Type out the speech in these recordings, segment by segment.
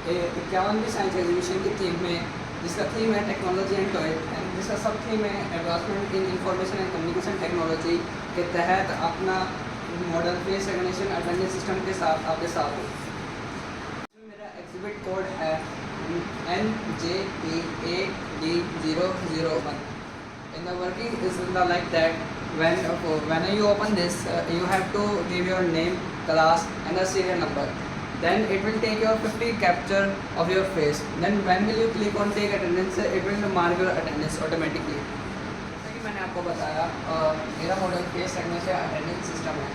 51वीं science exhibition की theme में, जिसका थीम है टेक्नोलॉजी एंड टॉय एंड जिसका सब थीम है advancement in information and communication technology के तहत अपना model face recognition attendance system के साथ आपके साथ हूँ। मेरा एग्जिबिट कोड है NJPAD001 and the working is in the like that when you open this you have to give your name, class and a serial number. Then it will take your 50 capture of your face. Then when will you click on take attendance, it will mark your attendance automatically. जैसा कि मैंने आपको बताया मेरा model face recognition attendance system है।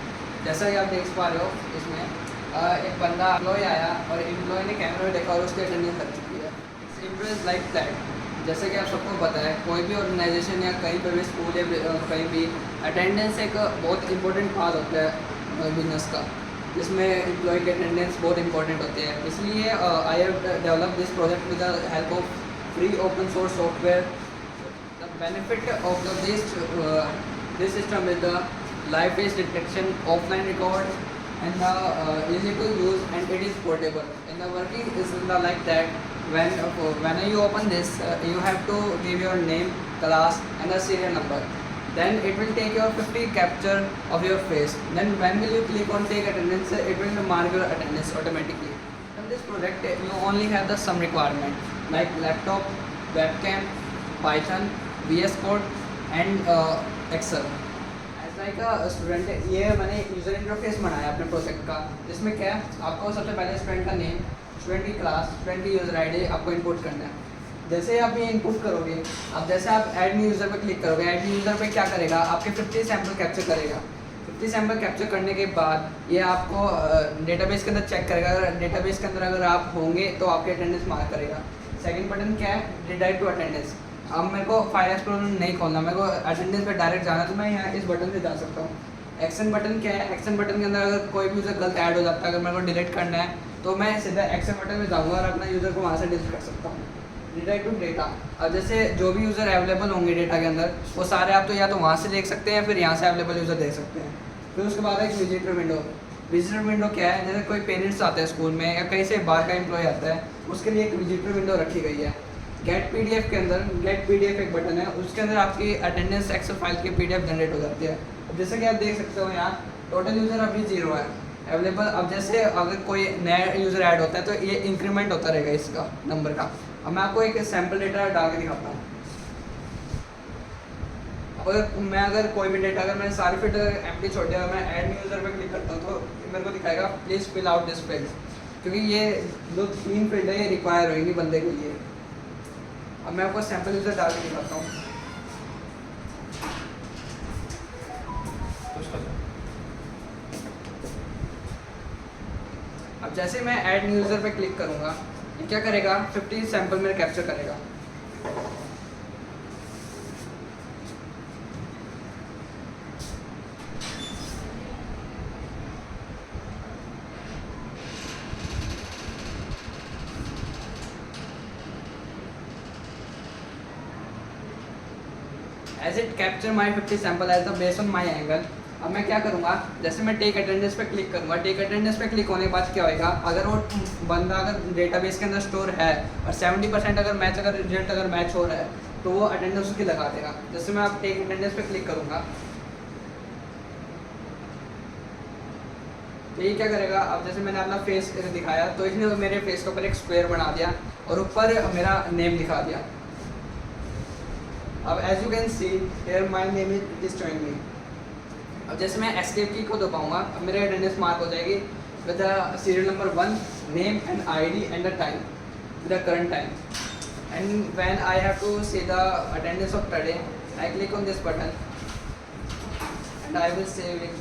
जैसा कि आप देख पा रहे हो इसमें एक बंदा एम्प्लॉय आया और एम्प्लॉय ने कैमरे में देखा और उसकी अटेंडेंस लग चुकी है। It's impress like that. जैसे कि आप सबको पता है कोई भी ऑर्गेनाइजेशन या कहीं पर भी स्कूल या कहीं भी अटेंडेंस एक बहुत इंपॉर्टेंट पार्ट होता है बिजनेस का, जिसमें एम्प्लॉय की अटेंडेंस बहुत इंपॉर्टेंट होती है। इसलिए I have develop this project with the help of free open source software. The benefit of this system is the live face detection, offline record and easy to use and it is portable and the working is like that when you open this you have to give your name, class and a serial number. Then it will take your 50 capture of your face. Then when will you click on take attendance, it will mark your attendance automatically. In this project you only have the some requirement like laptop, webcam, Python, VS Code and Excel. Like student ये मैंने user interface बनाया अपने project का, जिसमें क्या है आपको सबसे पहले स्टूडेंट का नेम, स्टूडेंट की क्लास, स्टूडेंट की यूज़र आईडी आपको इनपुट करना है। जैसे आप ये इनपुट करोगे, अब जैसे आप ऐड न्यू यूज़र पर क्लिक करोगे, ऐड न्यू यूज़र पे क्या करेगा, आपके 50 सैम्पल कैप्चर करेगा। 50 सैम्पल कैप्चर करने के बाद ये आपको डेटाबेस के अंदर चेक करेगा। अगर डेटाबेस के अंदर अगर आप होंगे तो आपके अटेंडेंस मार्क करेगा। सेकेंड बटन क्या है, रिडायरेक्ट टू अटेंडेंस। अब मेरे को फाइल एक्सप्लोरर नहीं खोलना, मेरे को अटेंडेंस पे डायरेक्ट जाना, तो मैं यहाँ इस बटन से जा सकता हूँ। एक्शन बटन क्या है, एक्शन बटन के अंदर अगर कोई भी यूज़र गलत ऐड हो जाता है, अगर मेरे को डिलीट करना है तो मैं सीधा एक्शन बटन में जाऊँगा और अपना यूज़र को वहाँ से डिलीट कर सकता हूँ। रिडायरेक्ट टू डेटा, अब जैसे जो भी यूज़र अवेलेबल होंगे डेटा के अंदर वो सारे आप तो या तो वहाँ से देख सकते हैं, फिर यहाँ से अवेलेबल यूज़र देख सकते हैं। फिर उसके बाद एक विजिटर विंडो। विजिटर विंडो क्या है, जैसे कोई पेरेंट्स आते हैं स्कूल में या कहीं से बाहर का एम्प्लॉय आता है, उसके लिए एक विजिटर विंडो रखी गई है। गेट पीडीएफ के अंदर गेट पीडीएफ एक बटन है, उसके अंदर आपकी अटेंडेंस एक्सेल फाइल की पीडीएफ जनरेट हो जाती है। जैसे कि आप देख सकते हो यहाँ टोटल यूज़र अभी 0 है अवेलेबल। अब जैसे अगर कोई नया यूज़र ऐड होता है तो ये इंक्रीमेंट होता रहेगा इसका नंबर का। अब मैं आपको एक सैम्पल डेटा डाल के दिखाता हूँ। अगर कोई भी डेटा अगर मैंने सारी फिट एम्प्टी छोड़ दिया, मैं ऐड न्यू यूज़र पे क्लिक करता हूँ तो मेरे को दिखाएगा please fill out this field, क्योंकि ये जो 3 फील्ड है ये रिक्वायर होंगी बंदे के लिए। अब मैं आपको सैम्पल यूज़र डाल के दिखाता हूँ। अब जैसे मैं ऐड न्यू यूज़र पे क्लिक करूँगा, ये क्या करेगा, 50 सैम्पल मेरे कैप्चर करेगा। As it capture my 50 sample as the based on my angle. अब मैं क्या करूँगा, जैसे मैं टेक अटेंडेंस पे क्लिक करूँगा, टेक अटेंडेंस पे क्लिक होने के बाद क्या होएगा, अगर वो बंदा अगर डेटाबेस के अंदर स्टोर है और 70% अगर रिजल्ट अगर मैच हो रहा है तो वो अटेंडेंस उसकी लगा देगा। जैसे मैं आप टेक अटेंडेंस पे क्लिक करूँगा तो ये क्या करेगा, अब जैसे मैंने अपना फेस दिखाया तो इसने मेरे फेस के ऊपर एक स्क्वायर बना दिया और ऊपर मेरा नेम दिखा दिया। अब as you can see here my name is showing me. अब जैसे मैं एस्केप की को दबाऊंगा, अब मेरे अटेंडेंस मार्क हो जाएगी with the serial number 1, name and ID and the time, the current time. And when I have to see the attendance of today, I click on this button and I will save it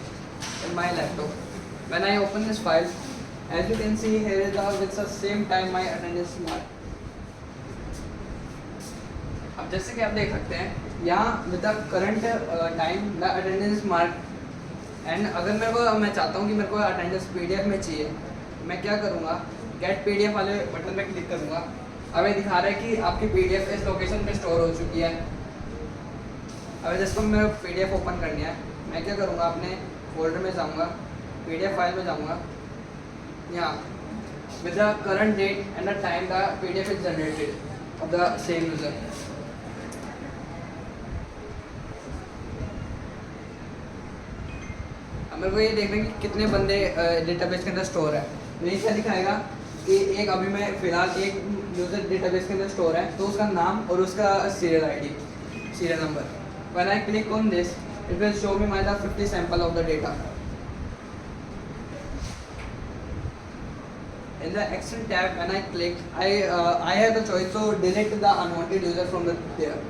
in my laptop. When I open this file, as you can see here is the with the same time my attendance mark. अब जैसे कि आप देख सकते हैं यहाँ with the current time the attendance mark. And अगर मैं चाहता हूँ कि मेरे को अटेंडेंस पीडीएफ में चाहिए, मैं क्या करूँगा, गेट पीडीएफ वाले बटन पे क्लिक करूँगा। अब ये दिखा रहा है कि आपकी पीडीएफ इस लोकेशन पे स्टोर हो चुकी है। अब जिसको मेरे पीडीएफ ओपन करनी है, मैं क्या करूँगा, अपने फोल्डर में जाऊँगा, पीडीएफ फाइल में जाऊँगा, यहाँ with the current date and the time the PDF is generated of the same user. मेरे को ये देखना है कि कितने बंदे डेटाबेस के अंदर स्टोर है। ये क्या दिखाएगा कि एक अभी मैं फिलहाल एक यूजर डेटाबेस के अंदर स्टोर है, तो उसका नाम और उसका serial ID, serial number. When I click on this, it will show me my the 50 sample of the data. In the action tab, when I click, I have the choice to delete the unwanted user from the there.